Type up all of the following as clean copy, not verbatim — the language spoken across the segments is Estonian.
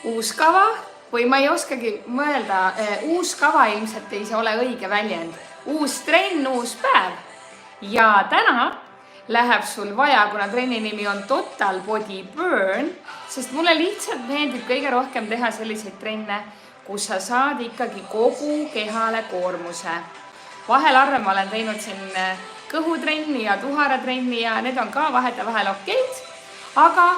uus kava või ma ei oskagi mõelda, uus kava ilmselt ei ole õige väljend. Uus trenn, uus päev. Ja täna läheb sul vaja, kuna trenni nimi on Total Body Burn, sest mulle lihtsalt meeldib kõige rohkem teha selliseid trenne, kus sa saad ikkagi kogu kehale koormuse. Vahel harva ma olen teinud siin kõhutrenni ja tuharatrenni ja need on ka vahetevahel okeid, aga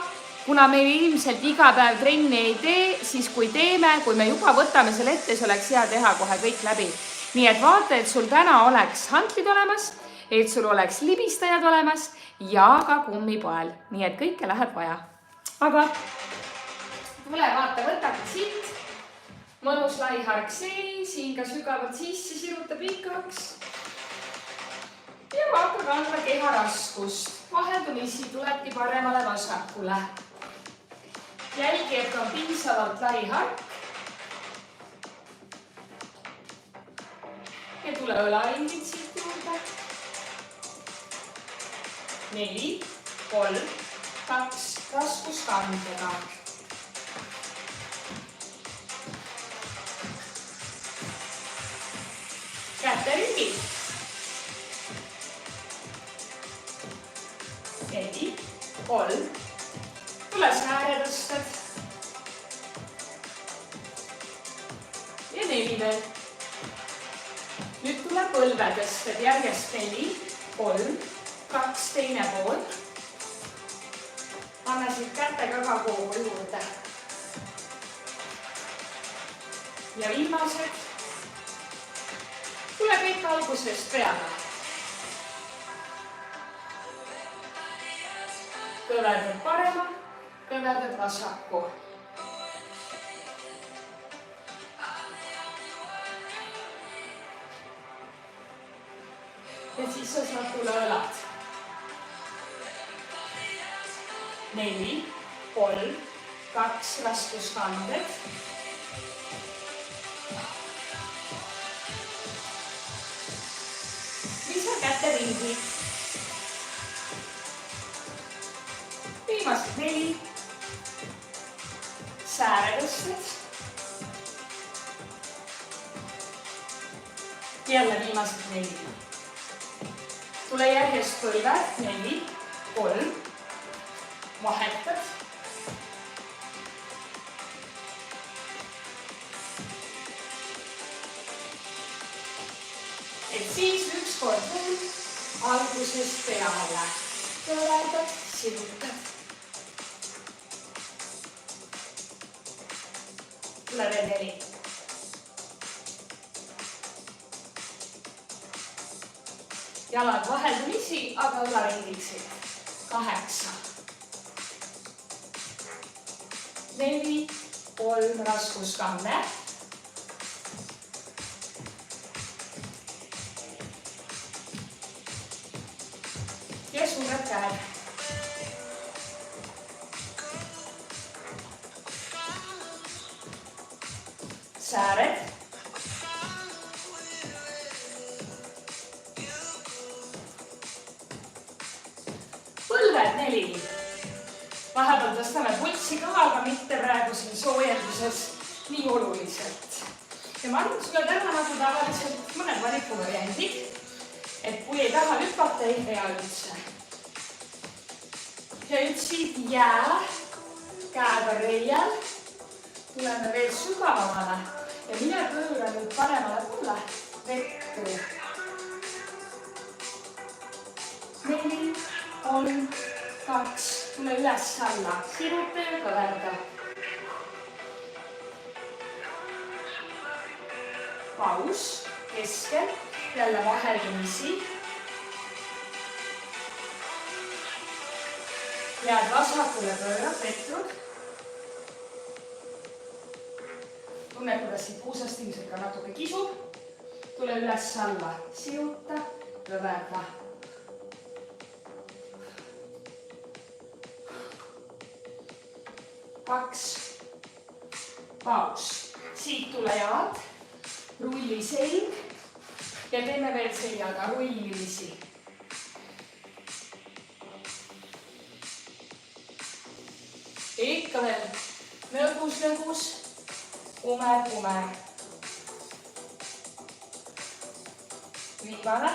kuna meil ilmselt iga päev trenni ei tee, siis kui teeme, kui me juba võtame selle ette, siis oleks hea teha kohe kõik läbi. Nii et vaata, et sul täna oleks hantlid olemas, et sul oleks libistajad olemas ja ka kummipael. Nii et kõike läheb vaja. Aga tule vaata, võtake siit. Mõnus lai hark sees, hinga sügavalt sisse, siruta pikaks. Ja vaata kanda keha raskust. Vaheldumisi tulebki paremale vasakule. Jälgi, et on piisavalt lai hark. Ja tule õlaringid siit juurde. 4, 3, 2, raskuskandega. Käteringid. 4, 3. Tule sääre tõstad. Ja 4 veel. Nüüd tule põlve tõstad järjest 4, 3, 2 teine pool. Anna siit kätega ka kogu juurde. Ja viimased. Tule kõik algusest peale. Kõverdad parema, kõverdad vasaku. Ja siis sa saad tule õlad. 4, 3, 2 raskuskanded. Lisa käteringid. Viimased 4. Sääre tõstad. Jälle viimased 4. Tule järjest põlved, 4, 3, vahetad. Et siis ükskord veel algusest peale. Kõverdad, sirutad. Tule veel 4. Jalad vaheldumisi, aga õlaringiksid. 8. 4, 3 raskuskanne. Ja suured käed. Sääred. Põlved 4. Vahepeal tõstame pulssi ka, aga mitte praegu siin soojenduses nii oluliselt. Ja ma arvan sulle täna nagu tavaliselt mõned valikuvariandid, et kui ei taha lüpata, ei pea üldse. Ja nüüd siit jää, käega reial, tuleme veel sügavamale ja mine pööra nüüd paremale poole, vettu. 4, 3, 2, tule üles alla, siruta ja kõverda. Paus, keskel, jälle vaheldumisi. Jääd vasakule pööra, vetrud. Tunne, kuidas siit puusast ilmselt ka natuke kisub. Tule üles alla, siruta, kõverda. Kaks, paus. Siit tule jalad, rulli selg ja teeme veel seljaga rullimisi. Ikka veel nõgu lõgus, kumer. viimane.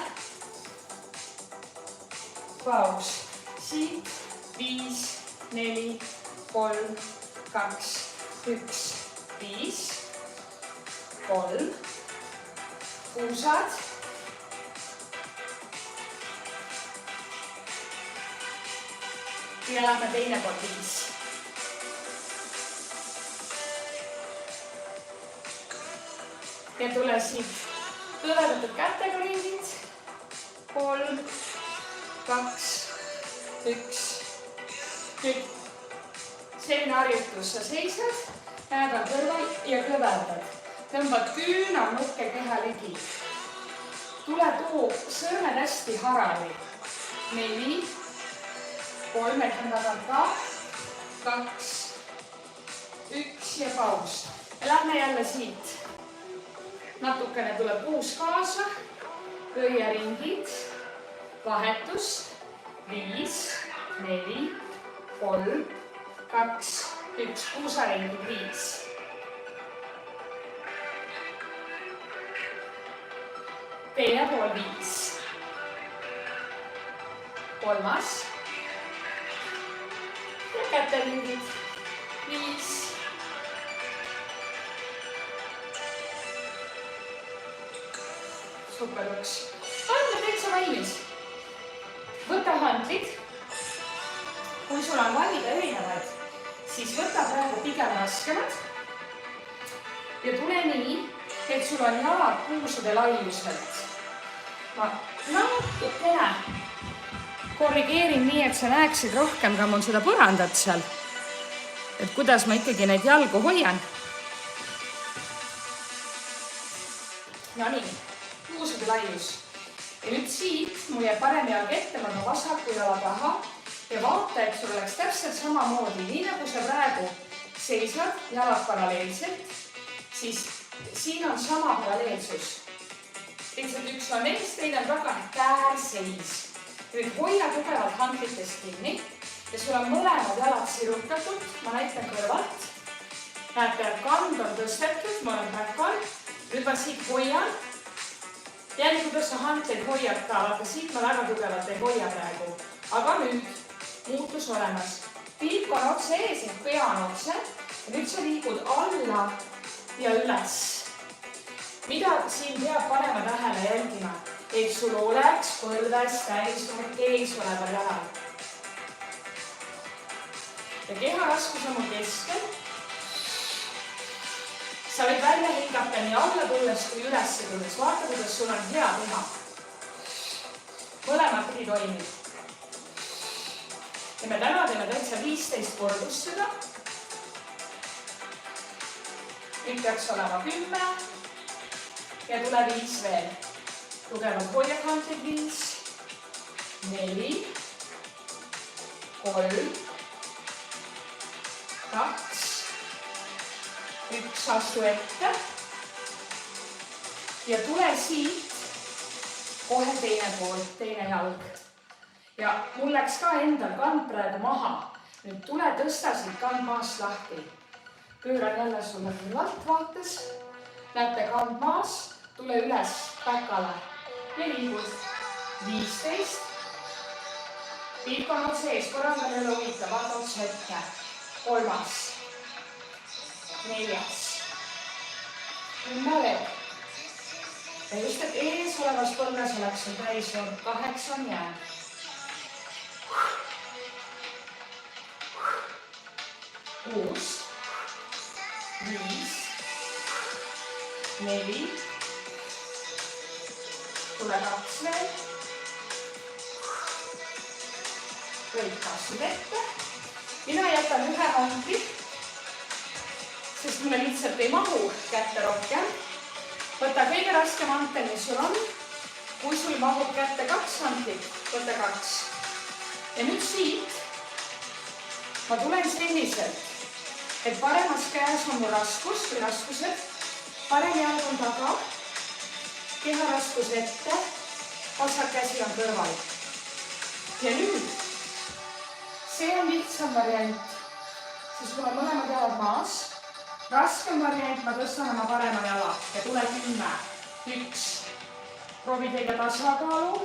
paus. siit 5, 4, 3, 2, 1, 5, 3, puusad. ja lähme teine pool 5. ja tule siit kõverdatud kätega ringid. 3, 2, 1. nüüd selline harjutus, sa seisad, käed on kõrval ja kõverdad. tõmbad küünarnukke keha ligi. tule too sõrmed hästi harali. 4, 3, et tagant ka. 2, 1 ja paus. Lähme jälle siit. Natukene tuleb puus kaasa. Köieringid. Vahetus. 5, 4, 3, 2, 1. Puusaringid 5. Teine pool 5. Kolmas. Ja käteringid 5. Super üks. Oleme täitsa valmis. Võta handlid. Kui sul on valida erinevaid, siis võta praegu pigem raskemad. Ja tule nii, et sul on jalad puusade laiuselt. Ma natukene korrigeerin nii, et sa näeksid rohkem ka mul seda põrandat seal. Et kuidas ma ikkagi neid jalgu hoian. No nii, puusade laius. Ja nüüd siit mul jääb parem jalg ette, ma olen vasaku jala taha ja vaata, et sul oleks täpselt samamoodi, nii nagu sa praegu seisad, jalad paralleelselt, siis siin on sama paralleelsus. Lihtsalt üks on ees, teine on taga, käärseis. Nüüd hoia tugevalt handlitest kinni ja sul on mõlemad jalad sirutatud, ma näitan kõrvalt. Näete, kand on tõstetud, ma olen päkal, nüüd ma siit hoian. Jälgi, kuidas sa handleid hoiad ka, vaata siit ma väga tugevalt ei hoia praegu. Aga nüüd muutus olemas. Pilk on otse ees, ehk pea on otse. Ja nüüd sa liigud alla ja üles. Mida siin peab panema tähele jälgima? Et sul oleks põlves täisnurk ees oleval jalal. Ja keha raskus on mul keskel. Sa võid välja hingata nii alla tulles kui üles tulles. Vaata, kuidas sul on hea teha. Mõlemad pidi toimib. Ja me täna teeme täitsa 15 kordust seda. Nüüd peaks olema 10. Ja tule 5 veel. Tugevalt hoiad handlid 5, 4, 3, 2, 1 astu ette. Ja tule siit kohe teine pool, teine jalg. Ja mul läks ka endal kand praegu maha. Nüüd tule tõsta siit kand maast lahti. Pööran jälle sulle kõrvalt vaates. Näete kand maas, tule üles päkale. Ja liigud 15. Pilk on otse ees, korralda jälle huvitav, vaata otse ette. 3. 4. 10 veel. Ja just, et ees olevas põlves oleks sul täisnurk. 8 on jäänud. 6, 5, 4. Tule 2 veel. Kõik astud ette. Mina jätan ühe handli, sest mulle lihtsalt ei mahu kätte rohkem. Võta kõige raskem hantel, mis sul on. Kui sul mahub kätte 2 handlit, võta 2. Ja nüüd siit ma tulen selliselt, et paremas käes on mu raskus või raskused. Parem jalg on taga. Keha raskus ette, vasak käsi on kõrval. Ja nüüd, see on lihtsam variant, siis mul on mõlemad jalad maas. Raskem variant, ma tõstan oma parema jala ja tule 10, 1. Proovi teida tasakaalu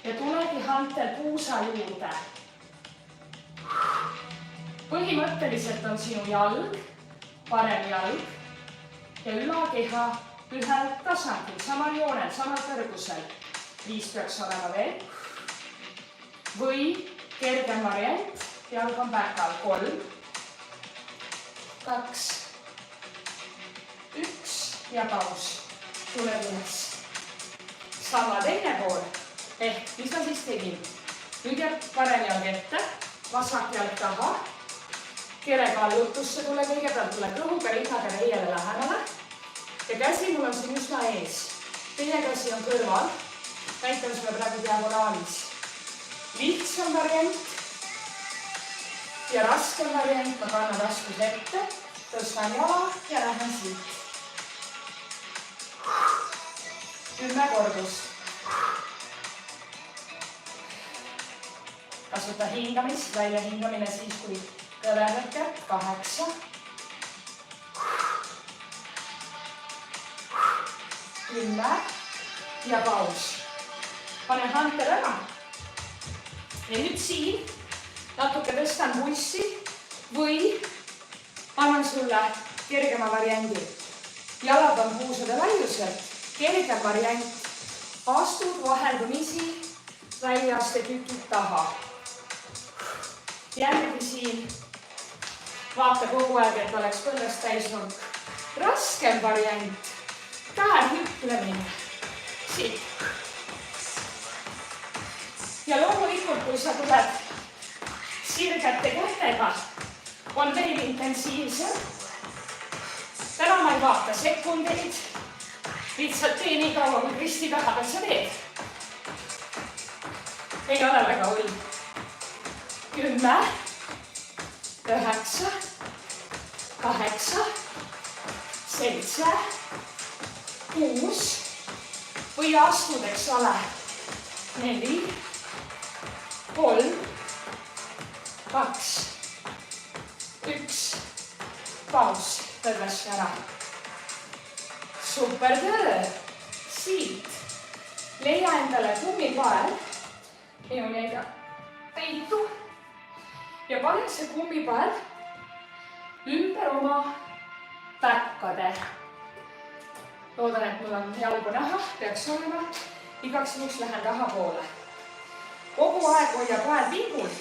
ja tulegi hantel puusa juurde. Põhimõtteliselt on sinu jalg, parem jalg ja ülakeha ühel tasandil, samal joonel, samal kõrgusel. 5 peaks olema veel. Või kergem variant, jalg on päkal. 3, 2, 1 ja paus. Tuleb üles. Sama teine pool. Mis ma siis tegin? Nüüd jääb parem jalg ette, vasak jalg taha. Kere kallutusse tule kõigepealt, tule kõhuga rinnaga reiele lähemale. Ja käsi mul on siin üsna ees. Teine käsi on kõrval. Näitan sulle praegu diagonaalis. Lihtsam variant ja raskem variant. Ma kannan raskus ette, tõstan jala ja lähen siit. 10 kordust. Kasuta hingamist, välja hingamine siis, kui kõvedad kätt. 8. 10 ja paus. Pane hantel ära. Ja nüüd siin natuke tõstan pulssi või annan sulle kergema variandi. Jalad on puusade laiuselt. Kergem variant. Astud vaheldumisi väljaste tükid taha. Jällegi siin vaata kogu aeg, et oleks põllest täisnurk. Raskem variant. Käe hüplemine. Siit. Ja loomulikult, kui sa tuled sirgete kätega, on veel intensiivsem. Täna ma ei vaata sekundeid. Lihtsalt tee nii kaua, kui Kristi tahab, et sa teed. Ei ole väga hull. 10, 9, 8, 7, 6 või astud, eks ole. 4, 3, 2, 1, paus, tõrvaske ära. Super töö. Siit leia endale kummipael, minul jäi ka peitu ja pane see kummipael ümber oma päkkade. Loodan, et mul on jalgu näha, peaks olema. Igaks juhuks lähen tahapoole. Kogu aeg hoia pael pingul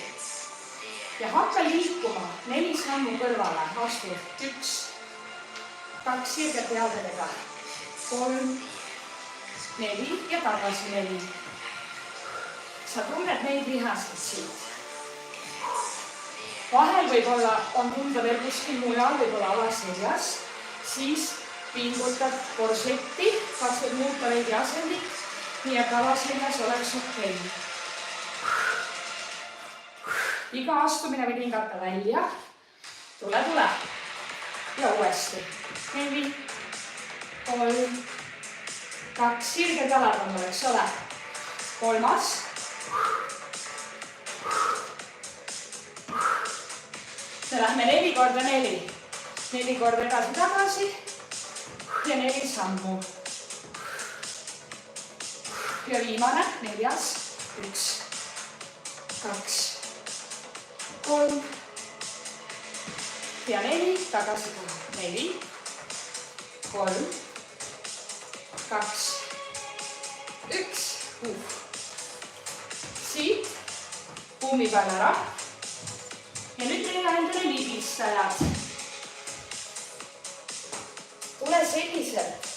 ja hakka liikuma 4 sammu kõrvale. Astu 1, 2 sirgete jalgadega. 3, 4 ja tagasi 4. Sa tunned neid lihasid siit. Vahel võib-olla on tunda veel kuskil mujal, võib-olla alaseljas. Siis pingutad korsetti, katsed muuta veidi asendit, nii et alaseljas oleks okei. Iga astumine võid hingata välja. Tule. Ja uuesti. 4, 3, 2, sirged jalad on, eks ole. 3. Me lähme 4 korda 4. 4 korda edasi-tagasi ja 4 sammu. Ja viimane, 4. 1, 2, 3 ja 4, tagasi 4, 3, 2, 1. Siit kummipäev ära. Ja nüüd leia endale libistajad. Tule selliselt,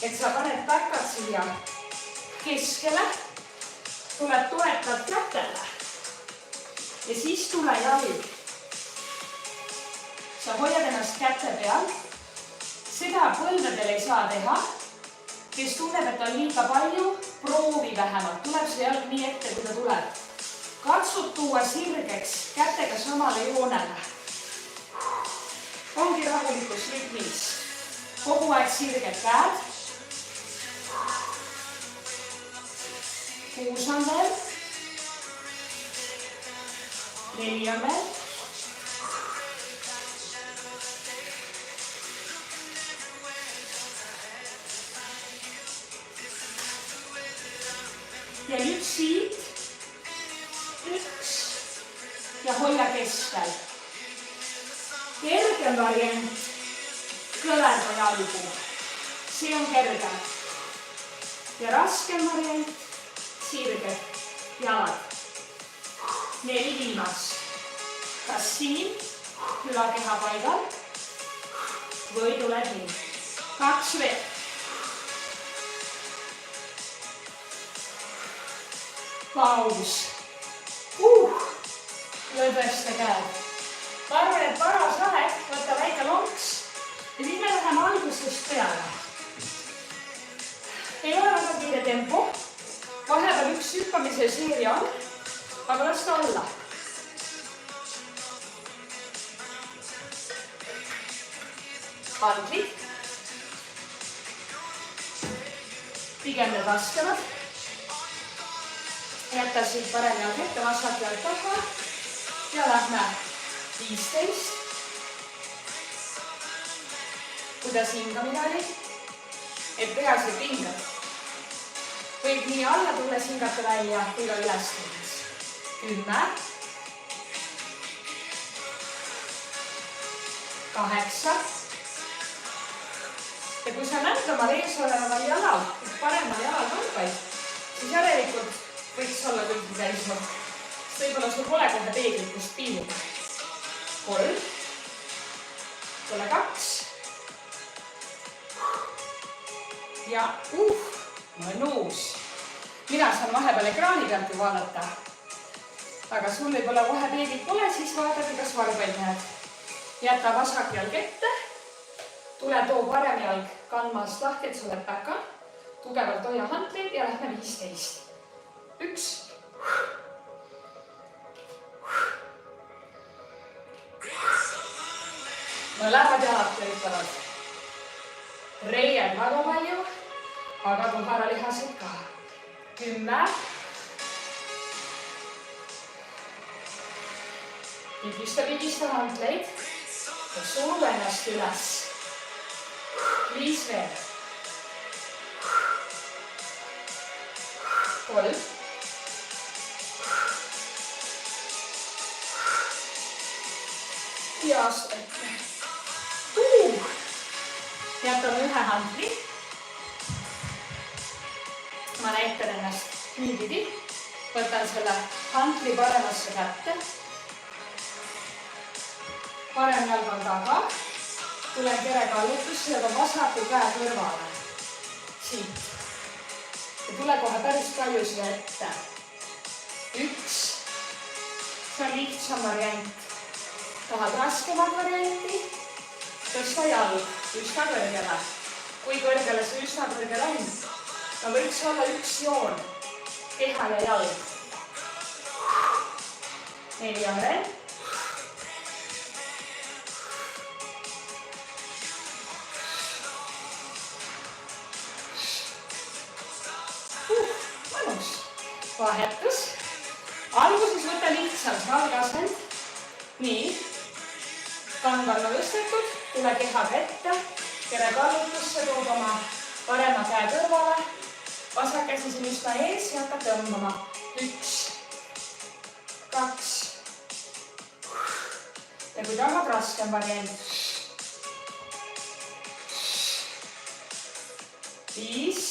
et sa paned päkad siia keskele, tuled toetad kätele ja siis tule jalg. Sa hoiad ennast käte peal. Seda põlvedel ei saa teha. Kes tunneb, et on liiga palju, proovi vähemalt. Tuleb see jalg nii ette, kui ta tuleb. Katsud tuua sirgeks kätega samale joonele. Ongi rahulikus rütmis. Kogu aeg sirged käed. 6 on veel. 4 on veel. Kergem variant, kõverda jalgu. See on kergem. Ja raskem variant, sirged jalad. 4 viimast. Kas siin ülakeha paigal või tuled nii. 2 veel. Paus. Lõdvesta käed. Ma arvan, et paras aeg võtta väike lonks ja siis me läheme algusest peale. Ei ole väga kiire tempo. Vahepeal üks hüppamise seeria on, aga las ta olla. Hantlid. Pigem need raskemad. Jätta siit parem jalg ette, vasak jalg taha ja lähme 15. Kuidas hingamine oli? Et peaasi pingad. Võib nii alla tulles hingata välja kui ka üles tulles. 10. 8. Ja kui sa näed omal ees oleval jalal, paremal jalal hankaid, siis järelikult võiks olla kõigi täisma. Võib-olla sul pole kohe peeglit, kust piiluda. 3. Tule 2. Ja mõnus. Mina saan vahepeal ekraani pealt ju vaadata. Aga sul võib-olla kohe peeglit pole, siis vaadake, kas varbaid näed. Jäta vasak jalg ette. Tule too parem jalg kandmast lahti, et sa oled päka. Tugevalt hoia hantleid ja lähme 15. 1. Mõlemad jalad töötavad. Reied väga palju, aga koharalihased ka. 10. Pigista hantleid ja suru ennast üles. 5 veel. 3. Ja astu. Jätame ühe hantli. Ma näitan ennast niipidi. Võtan selle hantli paremasse kätte. Parem jalg on taga. Tulen kerekallutusse ja vasaku käe kõrvale. Siit. Ja tule kohe päris palju siia ette. 1. See on lihtsam variant. Tahad raskemat varianti? Tõsta jalg üsna kõrgele. Kui kõrgele see üsna kõrgele on? No võiks olla üks joon. Keha ja jalg. 4 on veel. Mõnus. Vahetus. Alguses võta lihtsalt valgasend. Nii. Kang on tõstetud. Tule kehaga ette. Kere kallutusse, toob oma parema käe kõrvale. Vasak käsi siin üsna ees ja hakka tõmbama. 1. 2. Ja kui tahad raskem variant. 5.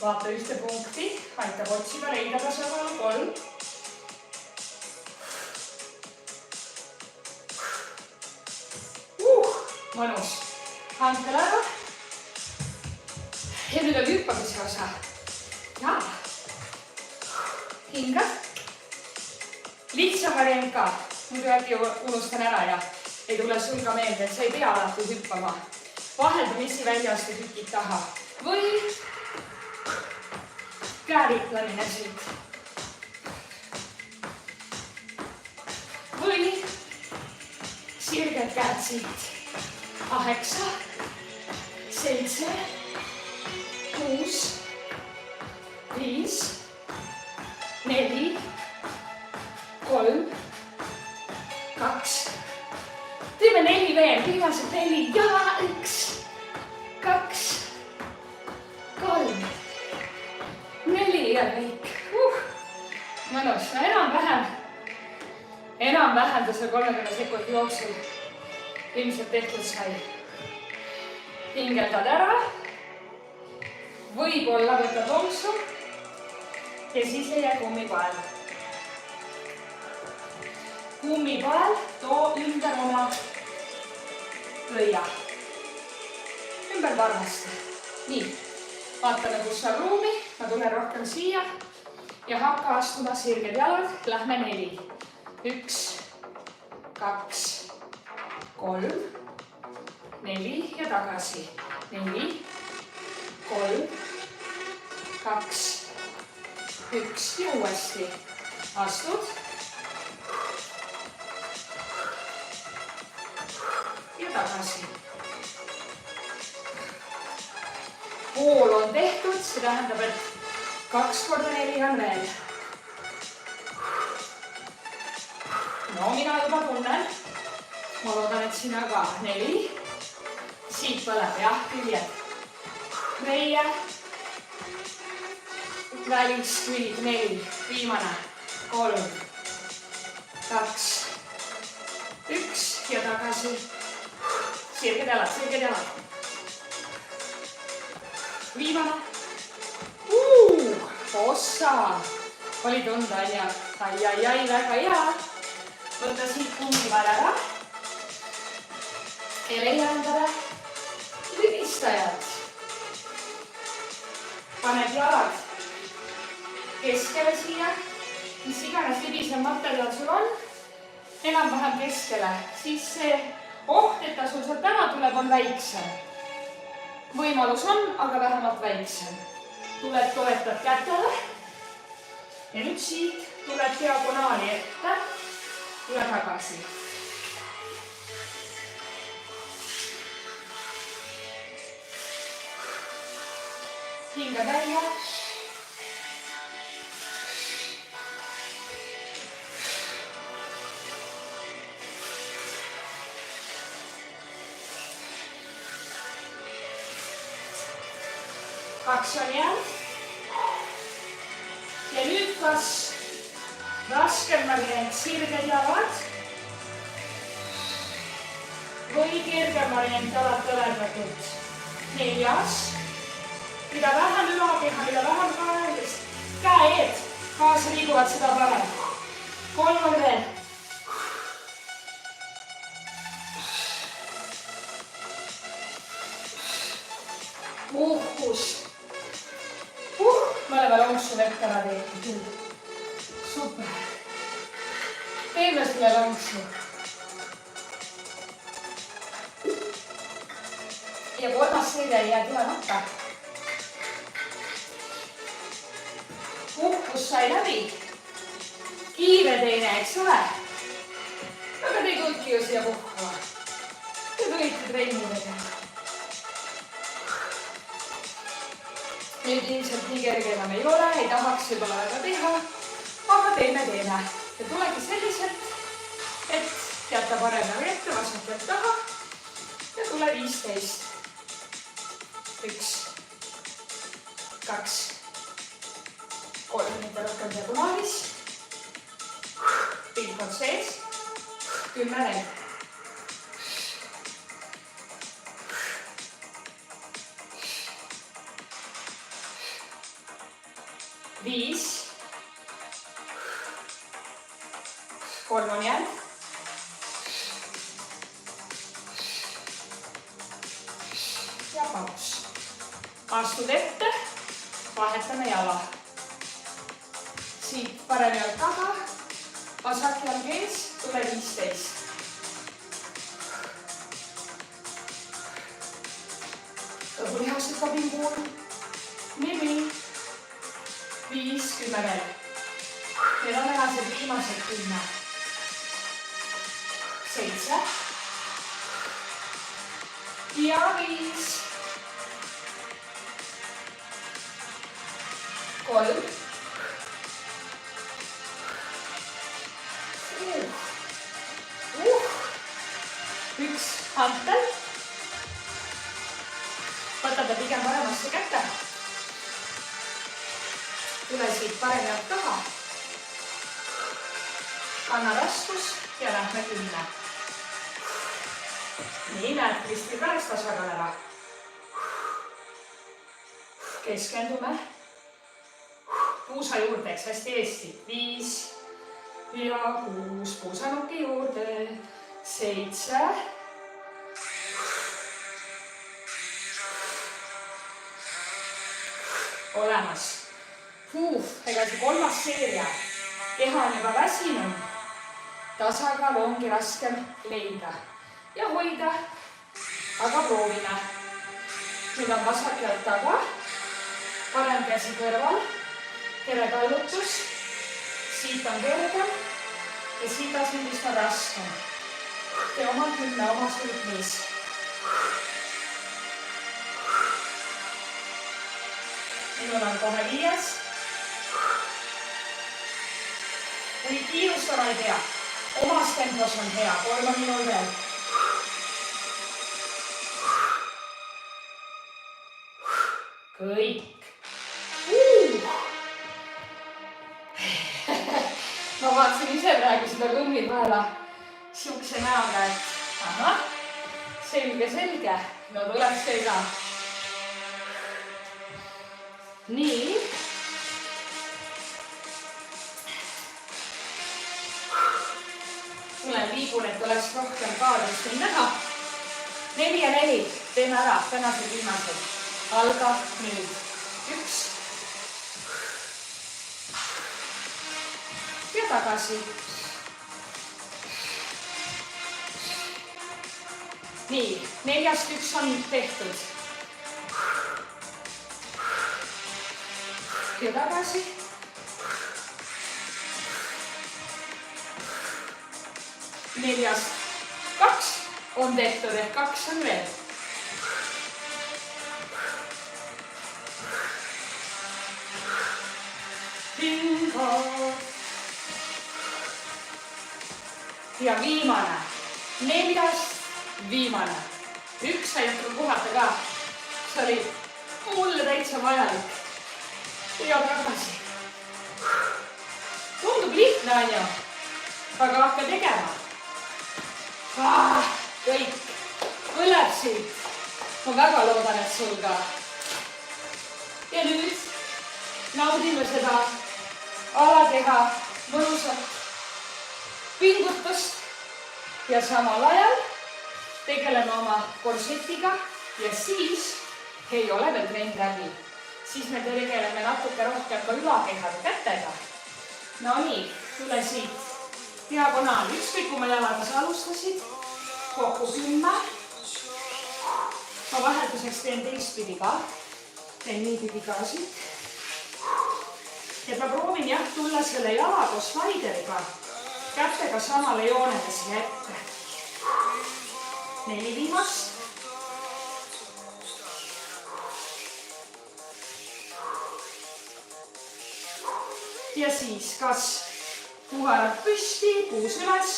Vaata ühte punkti, aitab otsida, leida tasakaalu. 3. Mõnus. Hantel ära. Ja nüüd on hüppamise osa. Ja. Hingad. Lihtsam variant ka. Muidu äkki unustan ära ja ei tule sul ka meelde, et sa ei pea alati hüppama. Vaheldumisi väljast ja tükid taha. Või kääriklemine siit. Või sirged käed siit. 8, 7, 6, 5, 4, 3, 2. Teeme 4 veel, viimased 4 ja 1, 2, 3, 4 ja kõik. Mõnus, enam-vähem enam-vähem ta seal 30 sekundi jooksul ilmselt tehtud sai. Hingeldad ära. Võib-olla võtad lonksu ja siis ei jää kummipael. Kummipael too ümber oma lõia. Ümber varvasti. Nii, vaatame, kus on ruumi. Ma tulen rohkem siia ja hakka astuma sirged jalad. Lähme 4. 1, 2, 3, 4 ja tagasi. 4, 3, 2, 1 ja uuesti. Astud. Ja tagasi. Pool on tehtud, see tähendab, et 2 korda 4 on veel. No mina juba tunnen. Ma loodan, et sina ka. 4. Siit põleb, jah, küljed. Meie. Väliskülg 4. Viimane. 3, 2, 1 ja tagasi. Sirged jalad, sirged jalad. Viimane. Ossa. Oli tunda, Anja. Ai, väga hea. Võta siit kummipael ära. Ja leia endale lügistajad. Paned jalad keskele siia. Mis iganes libisev materjal sul on. Enam-vähem keskele. Siis see oht, et ta sul sealt täna tuleb, on väiksem. Võimalus on, aga vähemalt väiksem. Tuled, toetad kätele. Ja nüüd siit tuled diagonaali ette. Tule tagasi. Hinga välja. Kaks on jäänud. Ja nüüd kas raskem variant sirged jalad või kergem variant jalad tõlerdatult. 4. Mida vähem ülakeha, mida vähem kaelist. Käed kaasa liiguvad, seda parem. 3 on veel. Uhkus. Me oleme lonksu vett ära teinud. Super. Teeme selle lonksu. Ja 3. seide ei jää tulemata. Uhkus sai läbi. Kiire teine, eks ole? Aga te ei tulnudki ju siia puhkama. Te tulite trenni tegema. Nüüd ilmselt nii kerge enam ei ole, ei tahaks võib-olla väga teha, aga teeme. Ja tulegi selliselt, et jäta paremini ette, vasakult taha ja tule 15. 1, 2, 3, mitte rohkem diagonaalis. Pilk on sees. 10 veel. 5. 3 on jäänud. Ja paus. Astud ette, vahetame jala. Siit parem jalg taga, vasak jalg ees, tule 15. Kõhulihased kabin kuul. Nii. 5, 10 veel. Need on tänased viimased 10. 7. Ja 5. 3. 1 hantel. Võtate pigem paremasse kätte. Tule siit parem jalg taha. kanna raskus ja lähme 10. Nii, näed, Kristi päris tasakaal ära. Keskendume. Puusa juurdeks hästi eesti. 5 ja 6. Puusanuki juurde. 7. Olemas. Ega see 3. seeria. Keha on juba väsinud. Tasakaal ongi raskem leida ja hoida. Aga proovime. Nüüd on vasak jalg taga. Parem käsi kõrval. Kerekallutus. Siit on kergem ja siit asendist on raskem. Tee oma 10 omas rütmis. Minul on kohe 5. Kui kiirustama ei pea. Omas tempos on hea. 3 minul veel. Kõik. Ma vaatasin ise praegu seda kõmmipäeva siukse näoga, et ahah, selge. No tuleb see ka. Nii. Tulen liigun, et oleks rohkem kaadrist siin näha. 4 ja 4. Teeme ära tänased viimased. Algab nüüd. 1. Ja tagasi. Nii, 4-st 1 on tehtud. Ja tagasi. 4-st 2 on tehtud, ehk 2 on veel. Bingo. Ja viimane. 4-st viimane. 1 sai jätkub puhata ka. See oli mulle täitsa vajalik. Ja tagasi. Tundub lihtne, on ju. Aga hakka tegema. Kõik. Põleb siit. Ma väga loodan, et sul ka. Ja nüüd naudime seda alakeha mõnusat pingutust ja samal ajal tegeleme oma korsetiga ja siis ei ole veel trenn läbi. Siis me tegeleme natuke rohkem ka ülakehade kätega. No nii, tule siit. Diagonaal, ükskõik kui ma jalaga sa alustasid. Kokku 10. Ma vahelduseks teen teistpidi ka. Teen niipidi ka siit. Ja ma proovin tulla selle jala koos slaideriga kätega samale joonele siia ette. 4 viimast. Ja siis kas puharad püsti, puus üles.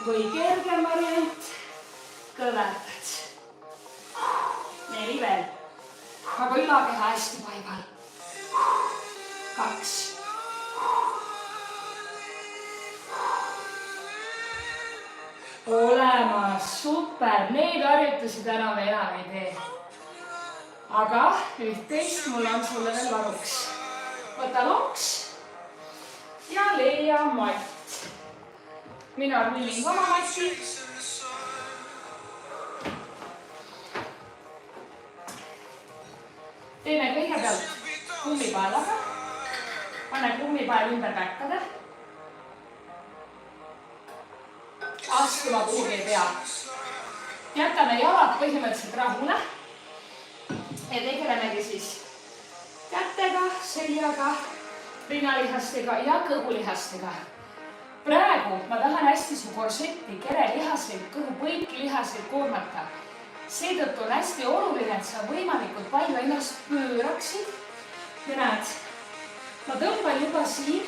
Või kergem variant, kõvertad. 4 veel. Aga ülakeha hästi paigal. 2. Olemas, super. Neid harjutusi täna me enam ei tee. Aga üht-teist mul on sulle veel varuks. Võta loks ja leia matt. Mina rullin oma matti. Teeme kõigepealt kummipaelaga. Pane kummipael ümber päkkade. Astuma kuhugi ei pea. Jätame jalad põhimõtteliselt rahule. Ja tegelemegi siis kätega, seljaga, rinnalihastega ja kõhulihastega. Praegu ma tahan hästi su korsetti, kerelihaseid, kõhu põiklihaseid koormata. Seetõttu on hästi oluline, et sa võimalikult palju ennast pööraksid. Ja näed, ma tõmban juba siin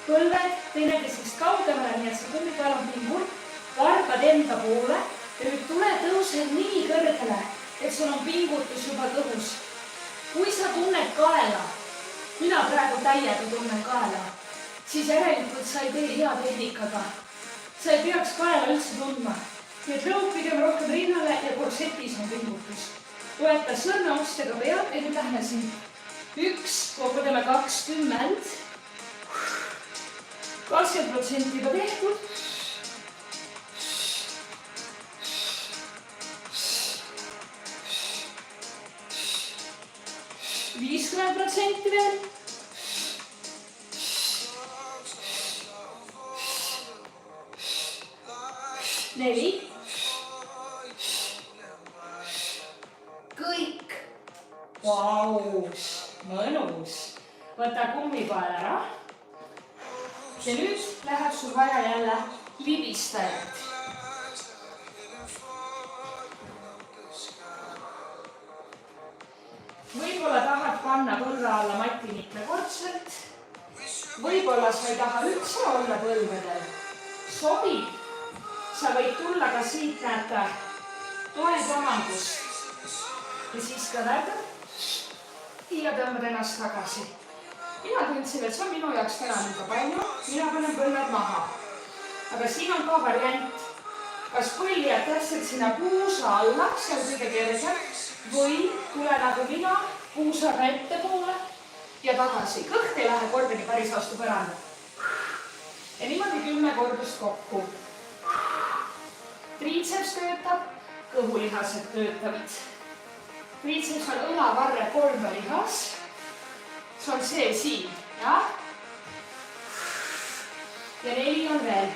põlved teineteisest kaugemale, nii et see kummipael on pingul, varbad enda poole ja nüüd tule tõuse nii kõrgele, et sul on pingutus juba kõhus. kui sa tunned kaela, mina praegu täiega tunnen kaela, siis järelikult sa ei tee hea tehnikaga. Sa ei peaks kaela üldse tundma. Nii et rõud pigem rohkem rinnale ja korsetis on pingutus. Toeta sõrmeostega pead ja nüüd lähme siin 1, kokku teeme 20. 20% juba tehtud. 50% veel. 4. Kõik. Vau, mõnus. Võta kummipael ära. Ja nüüd läheb sul vaja jälle libistajat. Võib-olla tahad panna põlve alla mati mitmekordselt. Võib-olla sa ei taha üldse olla põlvedel. Sobib. Sa võid tulla ka siit, näete, toetamangust. Ja siis ka näete. Ja tõmbad ennast tagasi. Mina tundsin, et see on minu jaoks täna liiga palju. Mina panen põlved maha. Aga siin on ka variant. Kas põlv jääb täpselt sinna puusa alla, see on kõige kergem. Või tule nagu mina puusaga ette poole ja tagasi. Kõht ei lähe kordagi päris vastu põranda. Ja niimoodi 10 kordust kokku. Triitseps töötab, kõhulihased töötavad. Triitseps on õlavarre kolmelihas. See on see siin, jah? Ja 4 on veel.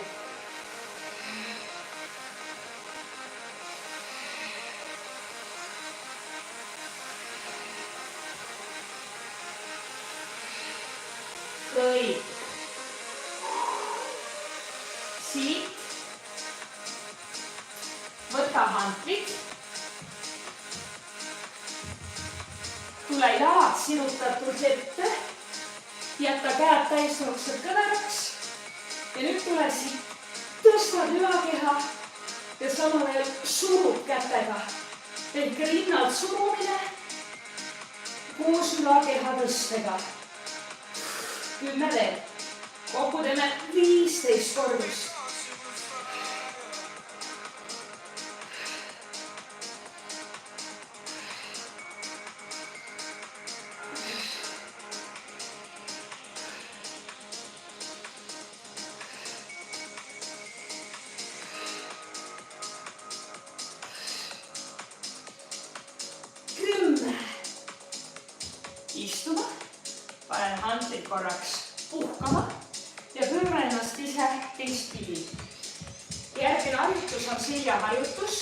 Kõik. Siit. Võta hantrid. Tule jalad sirutatult ette. Jätta käed täisnurksed kõveraks. Ja nüüd tule siit. Tõstad ülakeha ja sama veel surud kätega. Ehk rinnalt surumine koos ülakeha tõstega. 10 veel. Kokku teeme 15 kordust. Istuma, panen hantrid korraks puhkama ja pööra ennast ise teistpidi. Järgmine harjutus on seljaharjutus.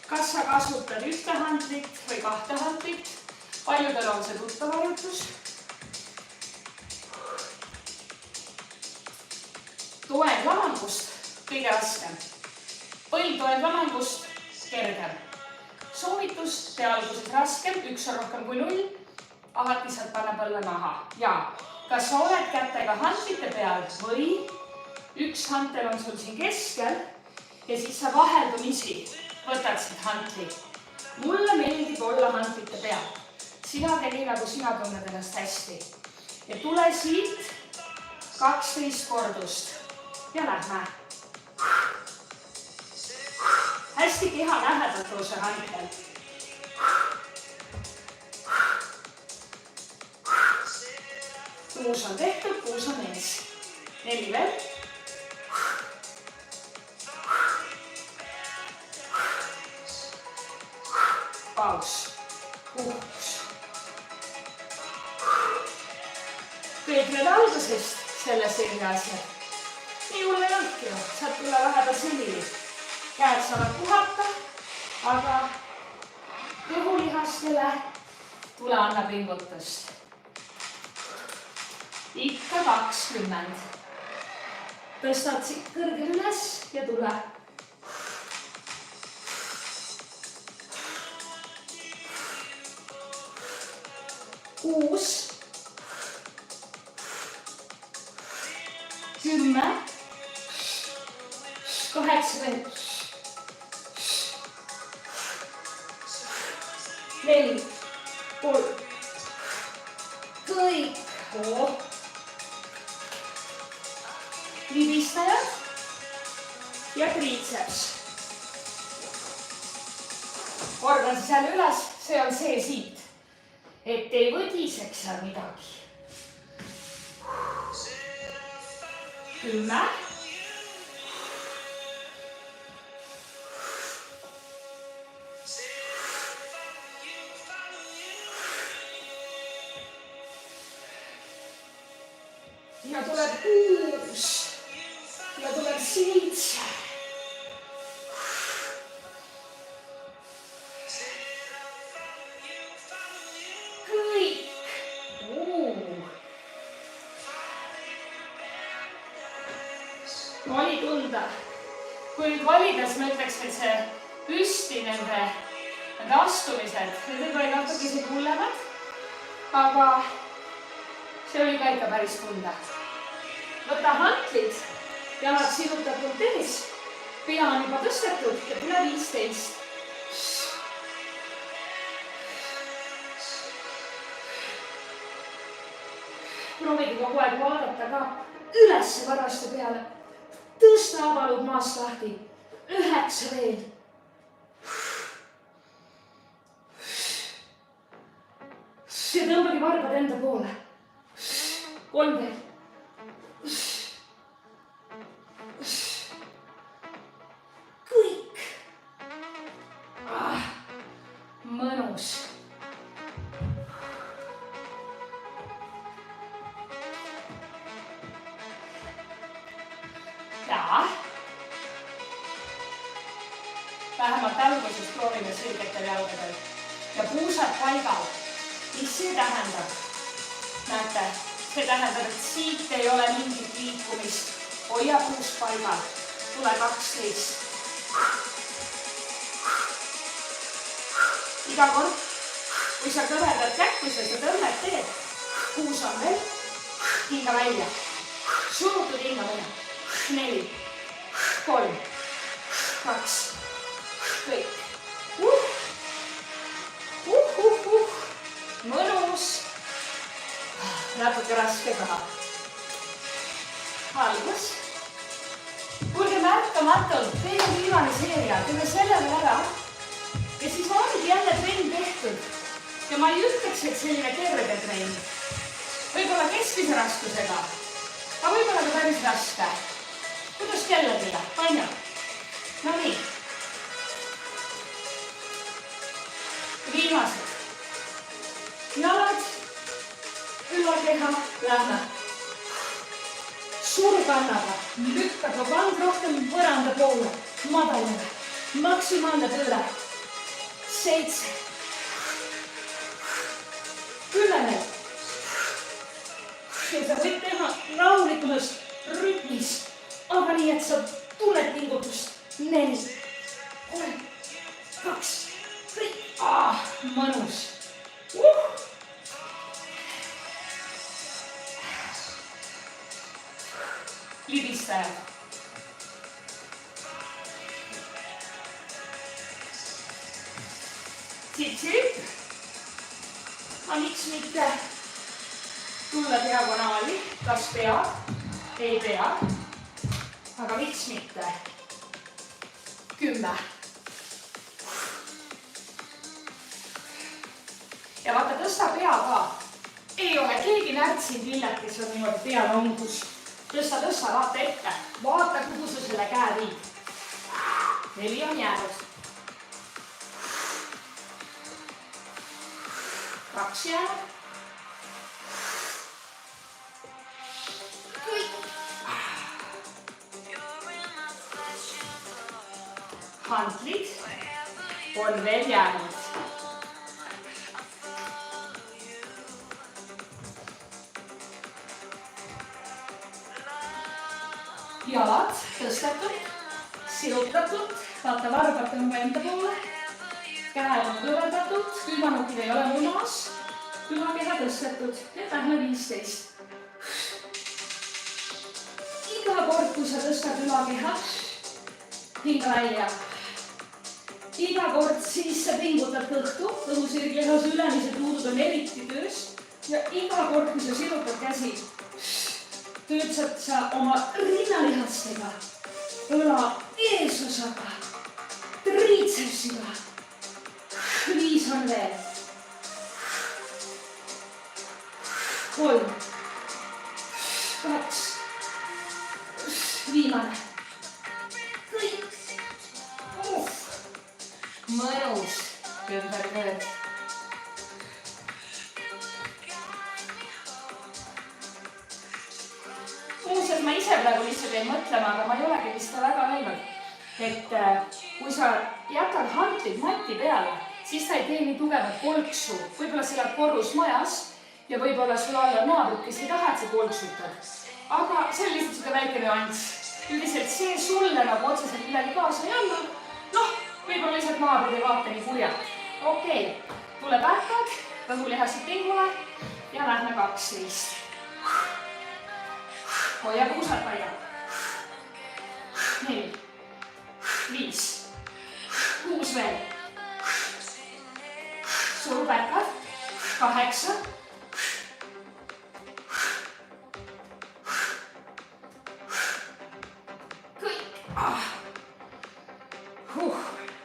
Kas sa kasutad ühte hantrit või 2 hantrit? Paljudel on see tuttav harjutus. Toend lamangust kõige raskem. Põld toend lamangust kergem. Soovitus, tee alguses raskem, 1 on rohkem kui 0. Alati saad panna põlve maha. Ja kas sa oled kätega hantrite peal või üks hantel on sul siin keskel ja siis sa vaheldumisi võtad siit hantli. Mulle meeldib olla hantrite peal. Sina tee nii, nagu sina tunned ennast hästi. Ja tule siit 12 kordust. Ja lähme. Hästi keha lähedalt too see hantel. Kuus on tehtud, 6 on ees. 4 veel. Paus. Puhkus. Kõik nüüd algusest selle selge asja. Nii hull ei olnudki ju. Saad tulla vahepeal selili. Käed saavad puhata, aga kõhulihastele tule anna pingutust. Ikka 20. Tõstad siit kõrgel üles ja tule. 6. 10. 8. 4. 3. kõik. Libistajad ja triitseps. kordan siis jälle üles, see on see siit, et ei võdiseks seal midagi. 10. Ja tuleb 6 ja tuleb 7. Kõik. Oli tunda. Kui nüüd valides ma ütleks, et see püsti nende astumised, need oli natuke isegi hullemad, aga see oli ka ikka päris tunda. Võta hantlid, jalad sinutatult ees, pea on juba tõstetud ja üle 15. Proovige kogu aeg vaadata ka ülesse varraste peale. Tõsta abalud maast lahti. 9 veel. Ja tõmbagi varbad enda poole. 3 veel. Kõik. Mõnus. Ja. Vähemalt alguses proovime sirgetel jalgadel. Ja puusad paigal. Mis see tähendab? Näete, see tähendab, et siit ei ole mingit liikumist. Hoia puus paigal. Tule 12. Iga kord, kui sa kõvedad käkkuses ja tõmmet teed, puus on veel. Hinga välja. Surutud hinga välja. 4, 3, 2, kõik. Mõnus. Natuke raske taha. Algus. Kuulge märkamatult, teine viimane seeria, teeme selle veel ära. Ja siis ongi jälle trenn tehtud. Ja ma ei ütleks, et selline kerge trenn. Võib-olla keskmise raskusega, aga võib-olla ka päris raske. Kuidas kellelegi, on ju? No nii. Viimased. Jalad, ülakeha, lähme. Surgannaga, lükkab vand rohkem põranda poole, madalane, maksimaalne pööre. 7. 10. Ja sa võid teha rahulikumas rütmis, aga nii, et sa tunned pingutust. 4, 3, 2, 3. Mõnus. Libistajad. Tsip-tsip. Aga miks mitte tulla diagonaali, kas pead, ei pea, aga miks mitte 10. Ja vaata, tõsta pea ka. Ei ole keegi närtsinud lilled, kes on niimoodi pealongus. Tõsta, vaata ette. Vaata, kuhu sa selle käe viid. 4 on jäänud. 2 jäänud. Kõik. Hantlid on veel jäänud. Jalad tõstetud, silutatud, vaata varbad tõmba enda poole, käed on kõverdatud, külmanukid ei ole munas, ülakeha tõstetud, nüüd lähme 15. Iga kord, kui sa tõstad ülakeha, hinga välja. Iga kord siis sa pingutad kõhtu, õhusirglihas ülemised luudud on eriti töös, ja iga kord, kui sa sirutad käsi, töötad sa oma rinnalihastega, õla eesosaga, triitsepsiga. 5 on veel. 3, 2, viimane. kõik. mõnus ümbertööd. muuseas, ma ise praegu lihtsalt jäin mõtlema, aga ma ei olegi vist ka väga öelnud, et kui sa jätad hantlid mati peale, siis sa ei tee nii tugevat kolksu. Võib-olla sa elad korrusmajas ja võib-olla sul all on naabrid, kes ei taha, et sa kolksutad. Aga see on lihtsalt seda väike nüanss. Üldiselt see sulle nagu otseselt midagi kaasa ei anna. Noh, võib-olla lihtsalt naabrid ei vaata nii kurjalt. Okei, tule pähkad, kõhulihased pingule ja lähme 12. Hoia puusad paigad. 4, 5, 6 veel. Suru pähkad. 8.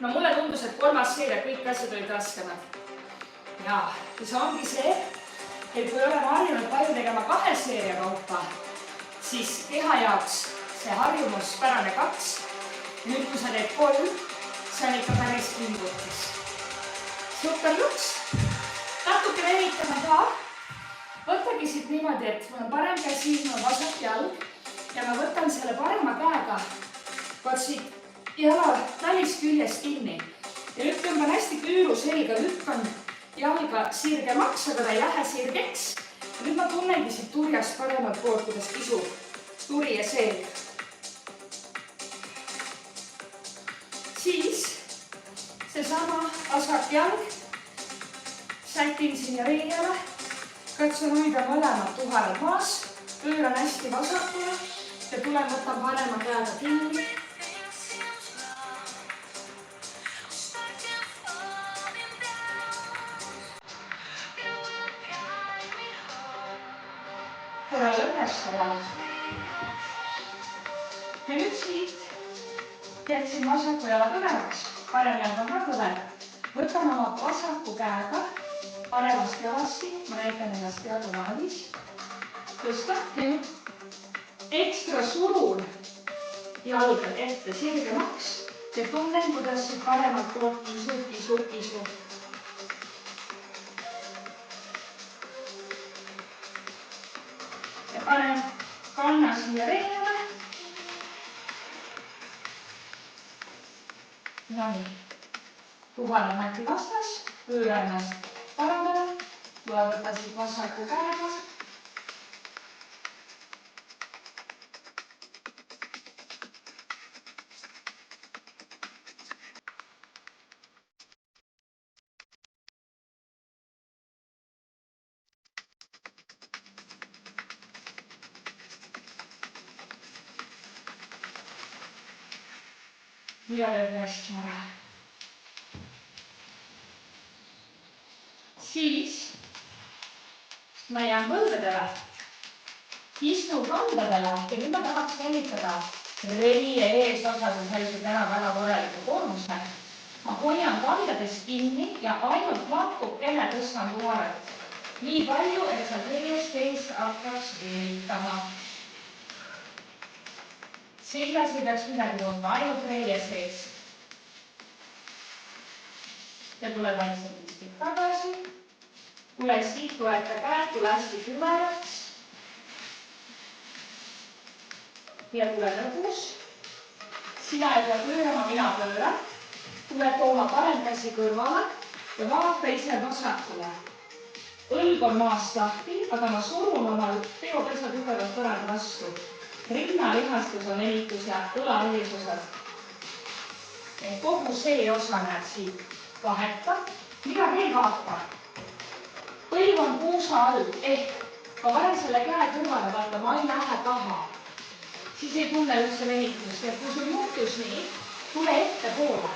No mulle tundus, et 3. seeria kõik asjad olid raskemad. Ja see ongi see, et kui oleme harjunud palju tegema 2 seeria kaupa, siis keha jaoks see harjumuspärane 2. Nüüd, kui sa teed 3, see on ikka päris pingutus. Super luks. Natuke venitame ka. Võtagi siit niimoodi, et mul on parem käsi, mul on vasak jalg ja ma võtan selle parema käega vaat siit jala välisküljest kinni ja nüüd tõmban hästi küüru selga, lükkan jalga sirgemaks, aga ta ei lähe sirgeks. Ja nüüd ma tunnengi siit turjast paremalt poolt, kuidas kisub turi ja selg. Siis seesama vasak jalg, sätin sinna reijale, katsun hoida mõlemad tuharad maas, pööran hästi vasakule ja tulen võtan parema käega kinni. Korrale ülestada. Ja nüüd siit jätsin vasaku jala kõvemaks, parem jalg on ka kõver. Võtan oma vasaku käega paremast jalasti, ma näitan ennast jalgavahadis. Tõsta ja nüüd ekstra surun jalga ette sirgemaks ja tunnen, kuidas siit paremalt poolt kisu. Ja panen kanna siia reijale. Nii. Tuhane mati vastas, pööra ennast parandada. Tule võtta siit vasaku käega. Ja löön hästi ära. Siis ma jään põldadele, istun kandadele ja nüüd ma tahaks käivitada reie eesosa, kui sai täna väga korraliku koormuse. Ma hoian kandades kinni ja ainult natukene tõstan tuharet. Nii palju, et sa reiest ees hakkaks veelitama. Seljas ei peaks midagi tundma, ainult reie sees. Ja tule vaikselt kuskilt tagasi. Tule siit, toeta käed, tule hästi kümeraks. Ja tule lõbus. Sina ei pea pöörama, mina pööran. Tule tooma parem käsi kõrvale ja vaata ise vasakule. Õlg on maast lahti, aga ma surun oma teopesa tugevalt põrad vastu. Rinnalihastus on evitus ja õla eesosas. Kogu see osa näed siit vaheta. Mida veel vaata? Põlv on puusa all, ehk ma panen selle käe kõrvale, vaata, ma ei lähe taha. Siis ei tunne üldse venitust. Ja kui sul juhtus nii, tule ette poole.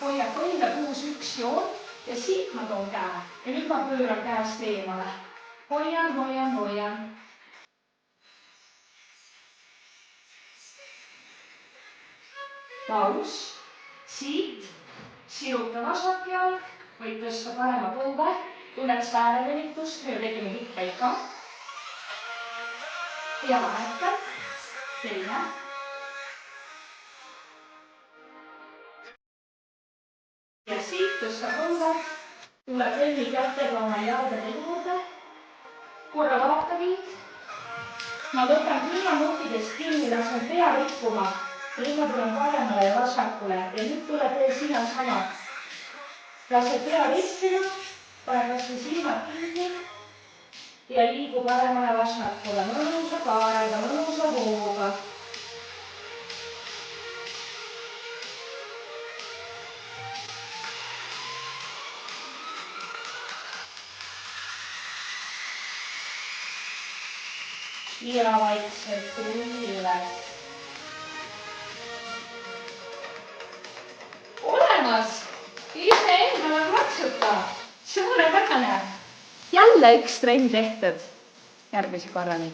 Hoia põlve puus üks joon ja siit ma toon käe. Ja nüüd ma pööran käest eemale. hoian. paus, siit, siruta vasak jalg, võid tõsta parema põlve, tunneks päälevenitust, me tegime hüppeid ka. ja vahetad, teine. ja siit tõsta põlve, tule trenni kätega oma jalgade juurde, korra vaata mind. ma võtan kliimanuppidest kinni, lasen pea rippuma. Rinna tulen paremale ja vasakule ja nüüd tule tee sina sama. Lase pea rippida, pane kasvõi silmad kinni ja liigu paremale vasakule, mõnusa kaarega, mõnusa hooga. ja vaikselt krulli üles. olemas, iseendale maksuta, suurepärane. jälle üks trenn tehtud, järgmise korrani.